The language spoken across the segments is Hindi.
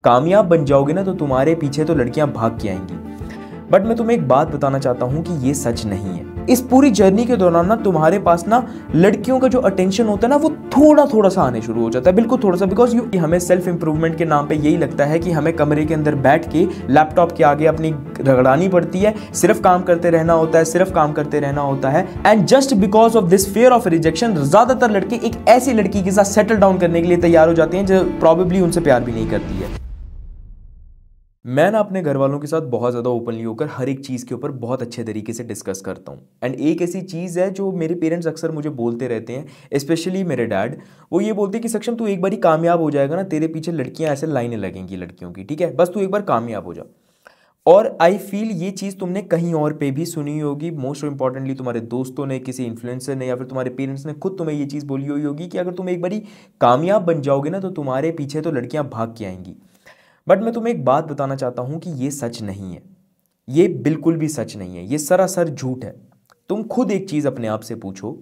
कामयाब बन जाओगे ना तो तुम्हारे पीछे तो लड़कियां भाग के आएंगी। बट मैं तुम्हें एक बात बताना चाहता हूं कि ये सच नहीं है। इस पूरी जर्नी के दौरान ना तुम्हारे पास ना लड़कियों का जो अटेंशन होता है ना वो थोड़ा थोड़ा सा आने शुरू हो जाता है, बिल्कुल थोड़ा सा। बिकॉज हमें सेल्फ इंप्रूवमेंट के नाम पे यही लगता है कि हमें कमरे के अंदर बैठ के लैपटॉप के आगे अपनी रगड़ानी पड़ती है, सिर्फ काम करते रहना होता है, सिर्फ काम करते रहना होता है। And just because of this fear of rejection ज्यादातर लड़के एक ऐसी लड़की के साथ सेटल डाउन करने के लिए तैयार हो जाते हैं जो प्रॉबेबली उनसे प्यार भी नहीं करती है। मैं ना अपने घर वालों के साथ बहुत ज़्यादा ओपनली होकर हर एक चीज़ के ऊपर बहुत अच्छे तरीके से डिस्कस करता हूँ। एंड एक ऐसी चीज़ है जो मेरे पेरेंट्स अक्सर मुझे बोलते रहते हैं, स्पेशली मेरे डैड। वो ये बोलते हैं कि सक्षम तू एक बार ही कामयाब हो जाएगा ना, तेरे पीछे लड़कियाँ ऐसे लाइनें लगेंगी लड़कियों की, ठीक है, बस तू एक बार कामयाब हो जा। और आई फील ये चीज़ तुमने कहीं और पे भी सुनी होगी, मोस्ट इंपॉर्टेंटली तुम्हारे दोस्तों ने, किसी इन्फ्लुएंसर ने, या फिर तुम्हारे पेरेंट्स ने खुद तुम्हें ये चीज़ बोली हुई होगी कि अगर तुम एक बारी कामयाब बन जाओगे ना तो तुम्हारे पीछे तो लड़कियां भाग के आएंगी। बट मैं तुम्हें एक बात बताना चाहता हूं कि ये सच नहीं है। ये बिल्कुल भी सच नहीं है, ये सरासर झूठ है। तुम खुद एक चीज़ अपने आप से पूछो,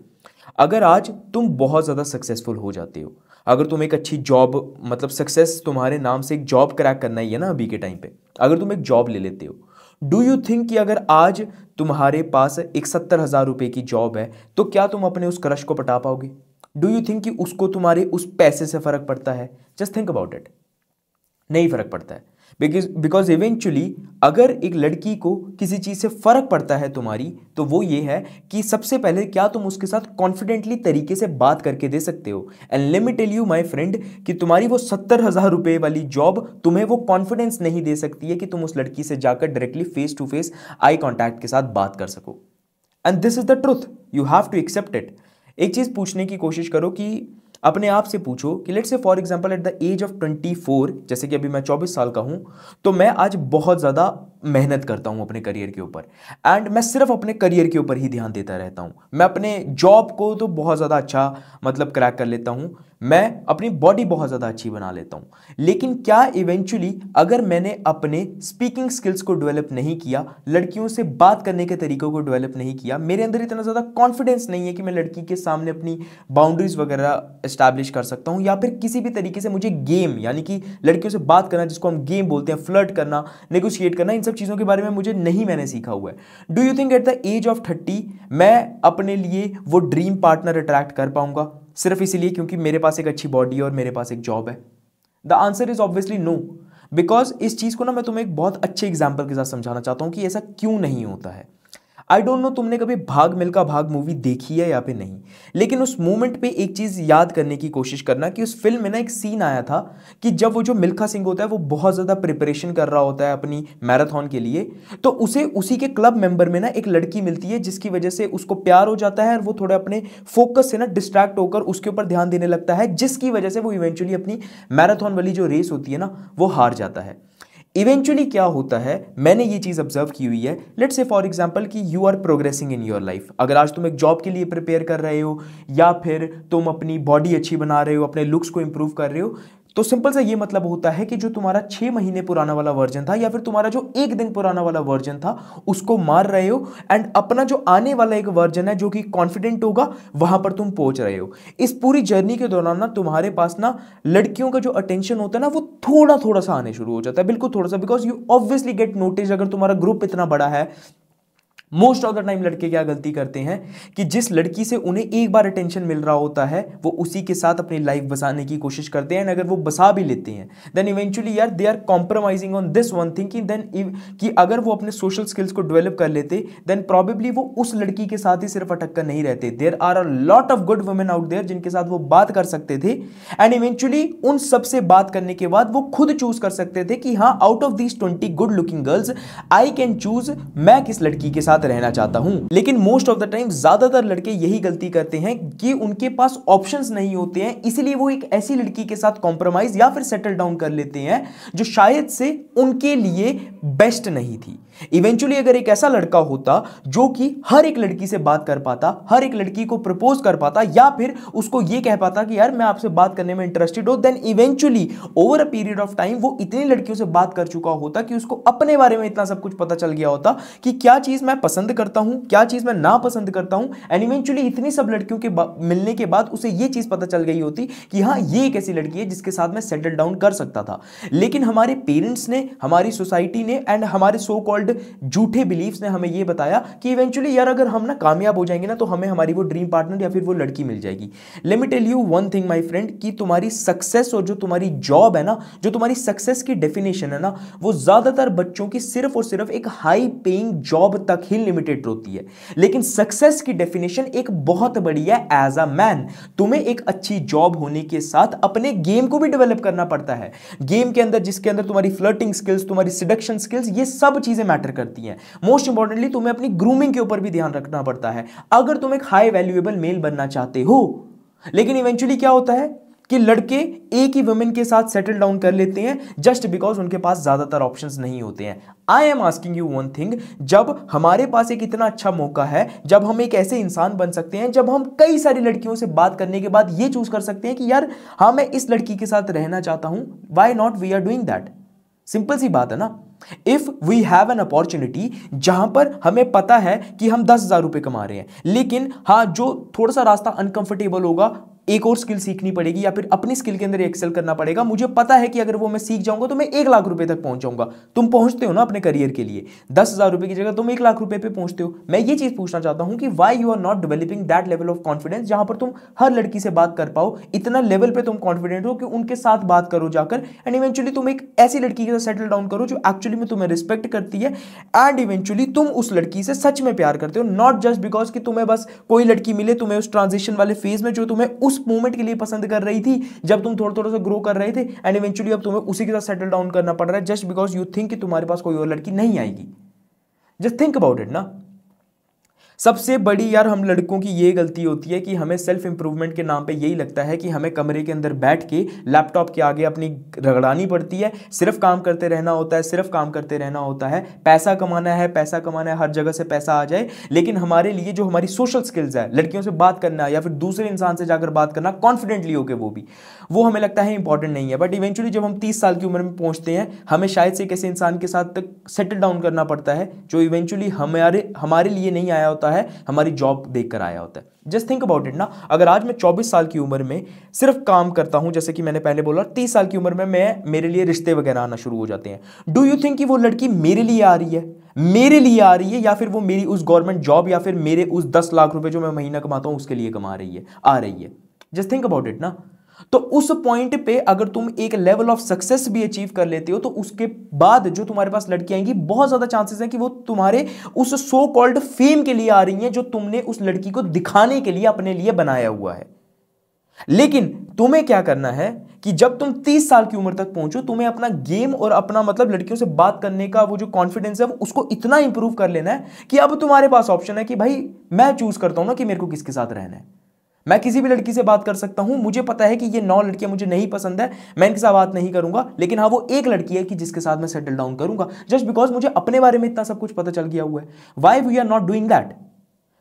अगर आज तुम बहुत ज़्यादा सक्सेसफुल हो जाते हो, अगर तुम एक अच्छी जॉब, मतलब सक्सेस तुम्हारे नाम से एक जॉब क्रैक करना ही है ना अभी के टाइम पे, अगर तुम एक जॉब ले लेते हो, डू यू थिंक कि अगर आज तुम्हारे पास एक 70,000 रुपए की जॉब है तो क्या तुम अपने उस क्रश को पटा पाओगे? डू यू थिंक कि उसको तुम्हारे उस पैसे से फर्क पड़ता है? Just think about it. नहीं फर्क पड़ता है। बिकॉज इवेंचुअली अगर एक लड़की को किसी चीज़ से फर्क पड़ता है तुम्हारी, तो वो ये है कि सबसे पहले क्या तुम उसके साथ कॉन्फिडेंटली तरीके से बात करके दे सकते हो। And let me tell you my friend कि तुम्हारी वो 70,000 रुपए वाली जॉब तुम्हें वो कॉन्फिडेंस नहीं दे सकती है कि तुम उस लड़की से जाकर directly face to face eye contact के साथ बात कर सको। And this is the truth, you have to accept it. एक चीज़ पूछने की कोशिश करो कि अपने आप से पूछो कि let's say for example at the age of 24, जैसे कि अभी मैं 24 साल का हूं, तो मैं आज बहुत ज़्यादा मेहनत करता हूं अपने करियर के ऊपर। एंड मैं सिर्फ अपने करियर के ऊपर ही ध्यान देता रहता हूं। मैं अपने जॉब को तो बहुत ज़्यादा अच्छा मतलब क्रैक कर लेता हूं, मैं अपनी बॉडी बहुत ज़्यादा अच्छी बना लेता हूं। लेकिन क्या इवेंचुअली अगर मैंने अपने स्पीकिंग स्किल्स को डेवलप नहीं किया, लड़कियों से बात करने के तरीकों को डेवलप नहीं किया, मेरे अंदर इतना ज़्यादा कॉन्फिडेंस नहीं है कि मैं लड़की के सामने अपनी बाउंड्रीज वगैरह एस्टैब्लिश कर सकता हूं, या फिर किसी भी तरीके से मुझे गेम, यानी कि लड़कियों से बात करना जिसको हम गेम बोलते हैं, फ्लर्ट करना, नेगोशिएट करना, इन सब चीज़ों के बारे में मुझे नहीं मैंने सीखा हुआ है। Do you think at the age of 30 मैं अपने लिए वो ड्रीम पार्टनर अट्रैक्ट कर पाऊंगा सिर्फ इसीलिए क्योंकि मेरे पास एक अच्छी बॉडी और मेरे पास एक जॉब है? The answer is obviously no. Because इस चीज़ को ना मैं तुम्हें एक बहुत अच्छे एग्जाम्पल के साथ समझाना चाहता हूं कि ऐसा क्यों नहीं होता है। आई डोंट नो तुमने कभी भाग मिल्खा भाग मूवी देखी है या फिर नहीं, लेकिन उस मोमेंट पे एक चीज़ याद करने की कोशिश करना कि उस फिल्म में ना एक सीन आया था कि जब वो जो मिल्खा सिंह होता है वो बहुत ज़्यादा प्रिपरेशन कर रहा होता है अपनी मैराथन के लिए, तो उसे उसी के क्लब मेंबर में ना एक लड़की मिलती है जिसकी वजह से उसको प्यार हो जाता है और वो थोड़े अपने फोकस से ना डिस्ट्रैक्ट होकर उसके ऊपर ध्यान देने लगता है, जिसकी वजह से वो इवेंचुअली अपनी मैराथन वाली जो रेस होती है ना वो हार जाता है। इवेंचुअली क्या होता है, मैंने ये चीज़ ऑब्जर्व की हुई है, लेट्स से फॉर एग्जांपल कि you are progressing in your life. अगर आज तुम एक जॉब के लिए प्रिपेयर कर रहे हो, या फिर तुम अपनी बॉडी अच्छी बना रहे हो, अपने लुक्स को इंप्रूव कर रहे हो, तो सिंपल सा ये मतलब होता है कि जो तुम्हारा 6 महीने पुराना वाला वर्जन था, या फिर तुम्हारा जो 1 दिन पुराना वाला वर्जन था, उसको मार रहे हो। एंड अपना जो आने वाला एक वर्जन है जो कि कॉन्फिडेंट होगा, वहां पर तुम पहुंच रहे हो। इस पूरी जर्नी के दौरान ना तुम्हारे पास ना लड़कियों का जो अटेंशन होता है ना वो थोड़ा थोड़ा सा आने शुरू हो जाता है, बिल्कुल थोड़ा सा। Because you obviously get notice, अगर तुम्हारा ग्रुप इतना बड़ा है, मोस्ट ऑफ द टाइम लड़के क्या गलती करते हैं कि जिस लड़की से उन्हें एक बार अटेंशन मिल रहा होता है वो उसी के साथ अपनी लाइफ बसाने की कोशिश करते हैं। अगर वो बसा भी लेते हैं देन इवेंचुअली यार they are compromising on this one thing कि अगर वो अपने सोशल स्किल्स को डेवलप कर लेते देन प्रॉबेबली वो उस लड़की के साथ ही सिर्फ अटक कर नहीं रहते। There are a lot of good women out there जिनके साथ वो बात कर सकते थे, एंड इवेंचुअली उन सबसे बात करने के बाद वो खुद चूज कर सकते थे कि हाँ, out of these 20 good looking girls I can choose मैं किस लड़की के साथ रहना चाहता हूं। लेकिन मोस्ट ऑफ द टाइम ज्यादातर लड़के यही गलती करते हैं कि उनके पास ऑप्शंस नहीं होते हैं, इसलिए वो एक ऐसी लड़की के साथ कॉम्प्रोमाइज या फिर सेटल डाउन कर लेते हैं जो शायद से उनके लिए बेस्ट नहीं थी। इवेंचुअली अगर एक ऐसा लड़का होता जो कि हर एक लड़की से बात कर पाता, हर एक लड़की को प्रपोज कर पाता, या फिर उसको यह कह पाता कि यार मैं आपसे बात करने में इंटरेस्टेड हूं, then eventually over a period of time वो इतनी लड़कियों से बात कर चुका होता कि उसको अपने बारे में इतना सब कुछ पता चल गया होता कि क्या चीज मैं पसंद करता हूं, क्या चीज मैं ना पसंद करता हूं। एंड इवेंचुअली इतनी सब लड़कियों के मिलने के बाद उसे ये चीज पता चल गई होती कि हाँ ये एक ऐसी लड़की है जिसके साथ मैं सेटल डाउन कर सकता था। लेकिन हमारे पेरेंट्स ने, हमारी सोसाइटी ने एंड हमारे सो कॉल्ड झूठे बिलीफ्स ने हमें ये बताया कि इवेंचुअली यार अगर हम ना कामयाब हो जाएंगे ना तो हमें हमारी वो ड्रीम पार्टनर या फिर वो लड़की मिल जाएगी। Let me tell you one thing my friend, कि तुम्हारी सक्सेस और जो तुम्हारी जॉब है ना, जो तुम्हारी सक्सेस की डेफिनेशन है ना, वो ज्यादातर बच्चों की सिर्फ और सिर्फ एक हाई पेइंग जॉब तक ही लिमिटेड होती है। लेकिन सक्सेस की डेफिनेशन एक बहुत बड़ी है। एज अ मैन तुम्हें एक अच्छी जॉब होने के साथ अपने गेम को भी डेवलप करना पड़ता है। गेम के अंदर, जिसके अंदर तुम्हारी फ्लर्टिंग स्किल्स, तुम्हारी सिडक्शन स्किल्स, ये सब चीजें मैटर करती हैं। मोस्ट इंपॉर्टेंटली तुम्हें अपनी ग्रूमिंग के ऊपर भी ध्यान रखना पड़ता है अगर तुम एक हाई वैल्यूएबल मेल बनना चाहते हो। लेकिन इवेंचुअली क्या होता है कि लड़के एक ही वुमेन के साथ सेटल डाउन कर लेते हैं जस्ट बिकॉज उनके पास ज्यादातर ऑप्शंस नहीं होते हैं। I am asking you one thing, जब हमारे पास एक इतना अच्छा मौका है, जब हम एक ऐसे इंसान बन सकते हैं, जब हम कई सारी लड़कियों से बात करने के बाद ये चूज कर सकते हैं कि यार हाँ मैं इस लड़की के साथ रहना चाहता हूं, why not we are doing that. Simple सी बात है ना। If we have an opportunity जहां पर हमें पता है कि हम 10,000 रुपए कमा रहे हैं, लेकिन हाँ जो थोड़ा सा रास्ता अनकंफर्टेबल होगा, एक और स्किल सीखनी पड़ेगी या फिर अपनी स्किल के अंदर एक्सेल करना पड़ेगा, मुझे पता है कि अगर वो मैं सीख जाऊंगा तो मैं 1,00,000 रुपए तक पहुंच जाऊंगा। तुम पहुंचते हो ना अपने करियर के लिए, 10,000 रुपए की जगह तुम 1,00,000 रुपए पे पहुंचते हो। मैं ये चीज पूछना चाहता हूं कि why you are not developing that level of confidence जहां पर तुम हर लड़की से बात कर पाओ, इतना लेवल पे तुम कॉन्फिडेंट हो कि उनके साथ बात करो जाकर, एंड इवेंचुअली तुम एक ऐसी लड़की के साथ सेटल डाउन करो जो एक्चुअली में तुम्हें रिस्पेक्ट करती है, एंड इवेंचुअली तुम उस लड़की से सच में प्यार करते हो, नॉट जस्ट बिकॉज कि तुम्हें बस कोई लड़की मिले तुम्हें उस ट्रांजिशन वाले फेज में जो तुम्हें उस मोमेंट के लिए पसंद कर रही थी जब तुम थोड़ा थोड़ा सा ग्रो कर रहे थे, एंड इवेंचुअली अब तुम्हें उसी के साथ सेटल डाउन करना पड़ रहा है जस्ट बिकॉज यू थिंक कि तुम्हारे पास कोई और लड़की नहीं आएगी। जस्ट थिंक अबाउट इट ना। सबसे बड़ी यार हम लड़कों की ये गलती होती है कि हमें सेल्फ इंप्रूवमेंट के नाम पे यही लगता है कि हमें कमरे के अंदर बैठ के लैपटॉप के आगे अपनी रगड़ानी पड़ती है, सिर्फ काम करते रहना होता है, सिर्फ काम करते रहना होता है, पैसा कमाना है, पैसा कमाना है, हर जगह से पैसा आ जाए। लेकिन हमारे लिए जो हमारी सोशल स्किल्स है, लड़कियों से बात करना या फिर दूसरे इंसान से जाकर बात करना कॉन्फिडेंटली होकर, वो हमें लगता है इंपॉर्टेंट नहीं है। बट इवेंचुअली जब हम 30 साल की उम्र में पहुंचते हैं, हमें शायद से एक ऐसे इंसान के साथ तक सेटल डाउन करना पड़ता है जो इवेंचुअली हमारे लिए नहीं आया होता है, हमारी जॉब देखकर आया होता है। जस्ट थिंक अबाउट इट ना। अगर आज मैं 24 साल की उम्र में सिर्फ काम करता हूं, जैसे कि मैंने पहले बोला, 30 साल की उम्र में मेरे लिए रिश्ते वगैरह आना शुरू हो जाते हैं। डू यू थिंक कि वो लड़की मेरे लिए आ रही है, या फिर वो मेरी उस गवर्नमेंट जॉब या फिर मेरे उस 10 लाख रुपए जो मैं महीना कमाता हूं उसके लिए कमा रही है, आ रही है? जस्ट थिंक अबाउट इट ना। तो उस पॉइंट पे अगर तुम एक लेवल ऑफ सक्सेस भी अचीव कर लेते हो तो उसके बाद जो तुम्हारे पास लड़की आएंगी, बहुत ज्यादा चांसेस हैं कि वो तुम्हारे उस सो कॉल्ड फेम के लिए आ रही हैं जो तुमने उस लड़की को दिखाने के लिए अपने लिए बनाया हुआ है। लेकिन तुम्हें क्या करना है कि जब तुम 30 साल की उम्र तक पहुंचो, तुम्हें अपना गेम और अपना मतलब लड़कियों से बात करने का वो जो कॉन्फिडेंस है उसको इतना इंप्रूव कर लेना है कि अब तुम्हारे पास ऑप्शन है कि भाई मैं चूज करता हूं ना कि मेरे को किसके साथ रहना है। मैं किसी भी लड़की से बात कर सकता हूं, मुझे पता है कि ये 9 लड़कियां मुझे नहीं पसंद है, मैं इनके साथ बात नहीं करूंगा, लेकिन हाँ वो एक लड़की है कि जिसके साथ मैं सेटल डाउन करूंगा जस्ट बिकॉज मुझे अपने बारे में इतना सब कुछ पता चल गया हुआ है। Why we are not doing that?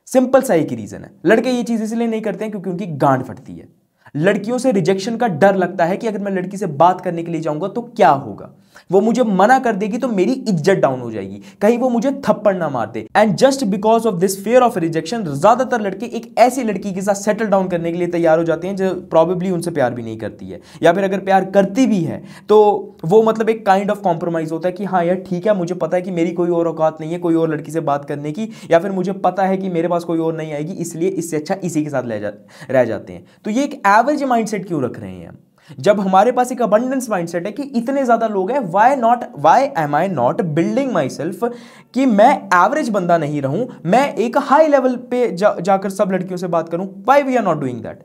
Simple सा एक ही रीजन है, लड़के ये चीज इसलिए नहीं करते हैं क्योंकि उनकी गांड फटती है। लड़कियों से रिजेक्शन का डर लगता है कि अगर मैं लड़की से बात करने के लिए जाऊंगा तो क्या होगा, वो मुझे मना कर देगी तो मेरी इज्जत डाउन हो जाएगी, कहीं वो मुझे थप्पड़ ना मार दे। And just because of this fear of rejection ज्यादातर लड़के एक ऐसी लड़की के साथ सेटल डाउन करने के लिए तैयार हो जाते हैं जो प्रॉबेबली उनसे प्यार भी नहीं करती है, या फिर अगर प्यार करती भी है तो वो मतलब एक काइंड ऑफ कॉम्प्रोमाइज होता है कि हाँ यार ठीक है, मुझे पता है कि मेरी कोई और औकात नहीं है कोई और लड़की से बात करने की, या फिर मुझे पता है कि मेरे पास कोई और नहीं आएगी, इसलिए इससे अच्छा इसी के साथ रह जाते हैं। तो ये एक एवरेज माइंडसेट क्यों रख रहे हैं? जब हमारे पास एक अबंडेंस माइंडसेट है कि इतने ज्यादा लोग हैं, why am I not building my self कि मैं एवरेज बंदा नहीं रहूं, मैं एक हाई लेवल पे जाकर सब लड़कियों से बात करूं? Why we are not doing that?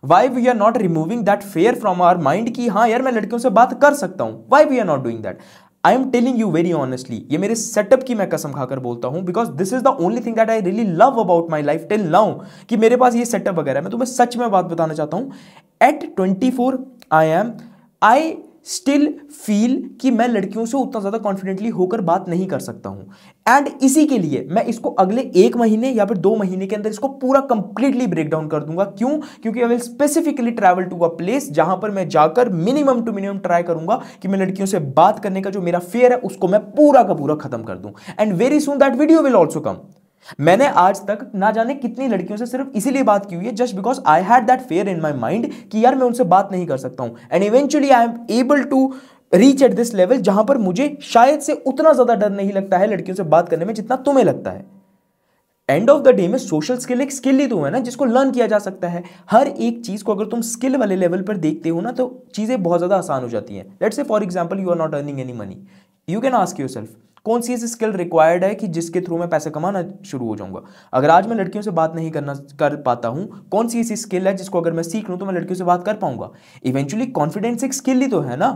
Why we are not removing that fear from our mind कि हाँ यार मैं लड़कियों से बात कर सकता हूं? Why we are not doing that? I am telling you very honestly, ये मेरे सेटअप की मैं कसम खाकर बोलता हूं, because this is the only thing that I really love about my life till now, कि मेरे पास ये सेटअप वगैरह है। मैं तुम्हें सच में बात बताना चाहता हूं, एट 24 आई स्टिल फील कि मैं लड़कियों से उतना ज्यादा कॉन्फिडेंटली होकर बात नहीं कर सकता हूं। एंड इसी के लिए मैं इसको अगले 1 महीने या फिर 2 महीने के अंदर इसको पूरा कंप्लीटली ब्रेक डाउन कर दूंगा। क्यों? क्योंकि I will specifically travel to a place जहां पर मैं जाकर मिनिमम टू मिनिमम ट्राई करूंगा कि मैं लड़कियों से बात करने का जो मेरा फियर है उसको मैं पूरा का पूरा खत्म कर दूं। And very soon that video will also come. मैंने आज तक ना जाने कितनी लड़कियों से सिर्फ इसीलिए बात की हुई है just because I had that fear in my mind कि यार मैं उनसे बात नहीं कर सकता हूं। And eventually I am able to reach at this level जहां पर मुझे शायद से उतना ज्यादा डर नहीं लगता है लड़कियों से बात करने में जितना तुम्हें लगता है। एंड ऑफ द डे में सोशल स्किल एक स्किल ही तो है ना जिसको लर्न किया जा सकता है। हर एक चीज को अगर तुम स्किल वाले लेवल पर देखते हो ना तो चीजें बहुत ज्यादा आसान हो जाती हैं। Let's say for example you are not earning any money, you can ask yourself कौन सी ऐसी स्किल रिक्वायर्ड है कि जिसके थ्रू मैं पैसे कमाना शुरू हो जाऊंगा। अगर आज मैं लड़कियों से बात नहीं कर पाता हूं, कौन सी ऐसी स्किल है जिसको अगर मैं सीख लूं तो मैं लड़कियों से बात कर पाऊंगा। इवेंचुअली कॉन्फिडेंस एक स्किल ही तो है ना,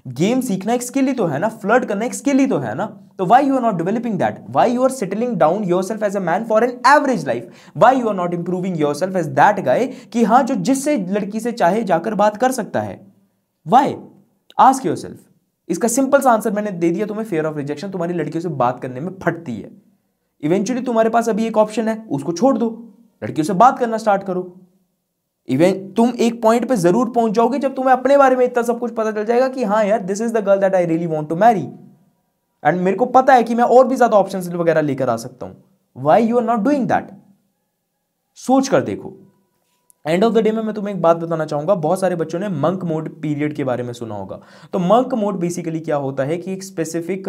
गेम सीखना एक स्किल ही तो है ना, फ्लर्ट करना एक स्किल ही तो है ना। तो why you are not developing that? Why you are settling down yourself as a man for an average life? Why you are not improving yourself as that guy कि हाँ जो जिससे लड़की से चाहे जाकर बात कर सकता है? व्हाई? Ask yourself. इसका सिंपल सा आंसर मैंने दे दिया तुम्हें, फेयर ऑफ रिजेक्शन तुम्हारी लड़कियों से बात करने में फटती है। इवेंचुअली तुम्हारे पास अभी एक ऑप्शन है, उसको छोड़ दो, लड़कियों से बात करना स्टार्ट करो। इवन तुम एक पॉइंट पे जरूर पहुंच जाओगे जब तुम्हें अपने बारे में इतना सब कुछ पता चल जाएगा कि हाँ यार this is the girl that I really want to marry and मेरे को पता है कि मैं और भी ज्यादा ऑप्शंस वगैरह लेकर आ सकता हूं। Why you are not doing that? सोच कर देखो। एंड ऑफ द डे में मैं तुम्हें एक बात बताना चाहूंगा, बहुत सारे बच्चों ने मंक मोड पीरियड के बारे में सुना होगा। तो मंक मोड बेसिकली क्या होता है कि एक स्पेसिफिक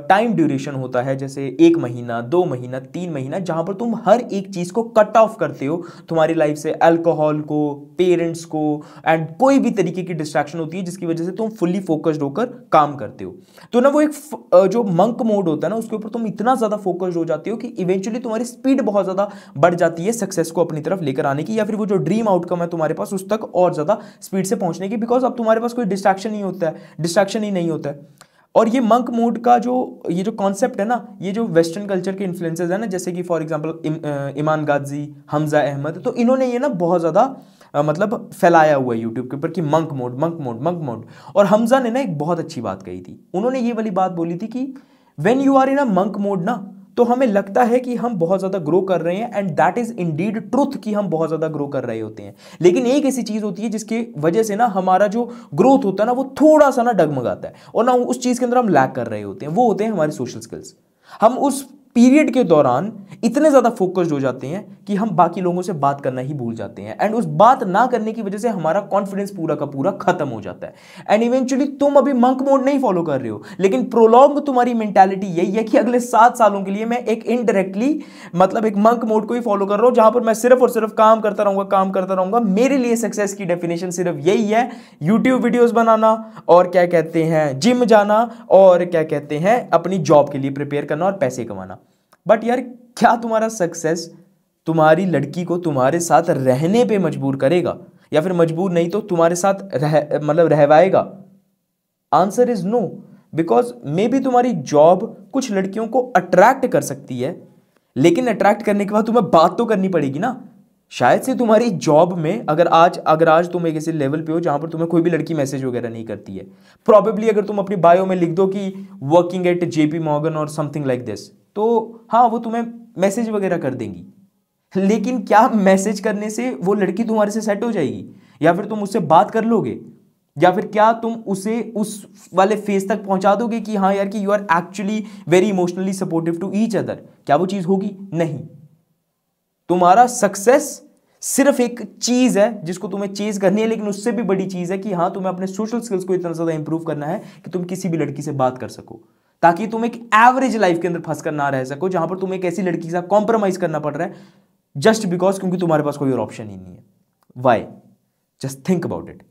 टाइम ड्यूरेशन होता है, जैसे 1 महीना, 2 महीना, 3 महीना, जहां पर तुम हर एक चीज को कट ऑफ करते हो तुम्हारी लाइफ से, अल्कोहल को, पेरेंट्स को एंड कोई भी तरीके की डिस्ट्रैक्शन होती है जिसकी वजह से तुम फुल्ली फोकस्ड होकर काम करते हो। तो ना वो एक जो मंक मोड होता है ना उसके ऊपर तुम इतना ज्यादा फोकस्ड हो जाते हो कि इवेंचुअली तुम्हारी स्पीड बहुत ज्यादा बढ़ जाती है सक्सेस को अपनी तरफ लेकर आने की, या फिर वो जो ड्रीम आउटकम है तुम्हारे पास उस तक और ज्यादा स्पीड से पहुंचने की, बिकॉज अब तुम्हारे पास कोई डिस्ट्रैक्शन नहीं होता है, डिस्ट्रैक्शन ही नहीं होता है। और ये मंक मोड का ये जो कॉन्सेप्ट है ना, ये जो वेस्टर्न कल्चर के इन्फ्लुएंसेस है ना, जैसे कि फॉर एग्जांपल इमान गाजी, हमजा अहमद, तो इन्होंने ये ना बहुत ज्यादा मतलब फैलाया हुआ है यूट्यूब के ऊपर कि monk mode, monk mode, monk mode. और हमजा ने ना एक बहुत अच्छी बात कही थी, उन्होंने ये वाली बात बोली थी कि when you are in a monk mode ना, तो हमें लगता है कि हम बहुत ज्यादा ग्रो कर रहे हैं and that is Indeed truth कि हम बहुत ज्यादा ग्रो कर रहे होते हैं। लेकिन एक ऐसी चीज होती है जिसकी वजह से ना हमारा जो ग्रोथ होता है ना वो थोड़ा सा ना डगमगाता है और ना उस चीज के अंदर हम लैक कर रहे होते हैं, वो होते हैं हमारे सोशल स्किल्स। हम उस पीरियड के दौरान इतने ज्यादा फोकस्ड हो जाते हैं कि हम बाकी लोगों से बात करना ही भूल जाते हैं एंड उस बात ना करने की वजह से हमारा कॉन्फिडेंस पूरा का पूरा खत्म हो जाता है। एंड इवेंचुअली तुम अभी मंक मोड नहीं फॉलो कर रहे हो, लेकिन प्रोलॉन्ग तुम्हारी मेंटालिटी यही है कि अगले 7 सालों के लिए मैं एक इनडायरेक्टली मतलब एक मंक मोड को ही फॉलो कर रहा हूं, जहां पर मैं सिर्फ और सिर्फ काम करता रहूंगा। मेरे लिए सक्सेस की डेफिनेशन सिर्फ यही है, यूट्यूब वीडियोस बनाना और क्या कहते हैं जिम जाना और क्या कहते हैं अपनी जॉब के लिए प्रिपेयर करना और पैसे कमाना। बट यार क्या तुम्हारा सक्सेस तुम्हारी लड़की को तुम्हारे साथ रहने पे मजबूर करेगा, या फिर मजबूर नहीं तो तुम्हारे साथ रहवाएगा? Answer is no, because maybe तुम्हारी जॉब कुछ लड़कियों को अट्रैक्ट कर सकती है, लेकिन अट्रैक्ट करने के बाद तुम्हें बात तो करनी पड़ेगी ना। शायद से तुम्हारी जॉब में अगर आज तुम एक ऐसे लेवल पे हो जहां पर तुम्हें कोई भी लड़की मैसेज वगैरह नहीं करती है, प्रॉबेबली अगर तुम अपनी बायो में लिख दो कि वर्किंग एट JP Morgan और समथिंग लाइक दिस, तो हाँ वो तुम्हें मैसेज वगैरह कर देंगी, लेकिन क्या मैसेज करने से वो लड़की तुम्हारे से सेट हो जाएगी, या फिर तुम उससे बात कर लोगे, या फिर क्या तुम उसे उस वाले फेज तक पहुंचा दोगे कि हाँ यार कि you are actually very emotionally supportive to each other? क्या वो चीज होगी? नहीं। तुम्हारा सक्सेस सिर्फ एक चीज है जिसको तुम्हें चेज करनी है, लेकिन उससे भी बड़ी चीज है कि हाँ तुम्हें अपने सोशल स्किल्स को इतना ज्यादा इंप्रूव करना है कि तुम किसी भी लड़की से बात कर सको, ताकि तुम एक एवरेज लाइफ के अंदर फंस कर ना रह सको जहां पर तुम्हें एक ऐसी लड़की के साथ कॉम्प्रोमाइज करना पड़ रहा है जस्ट बिकॉज क्योंकि तुम्हारे पास कोई और ऑप्शन ही नहीं है। Why? Just think about it.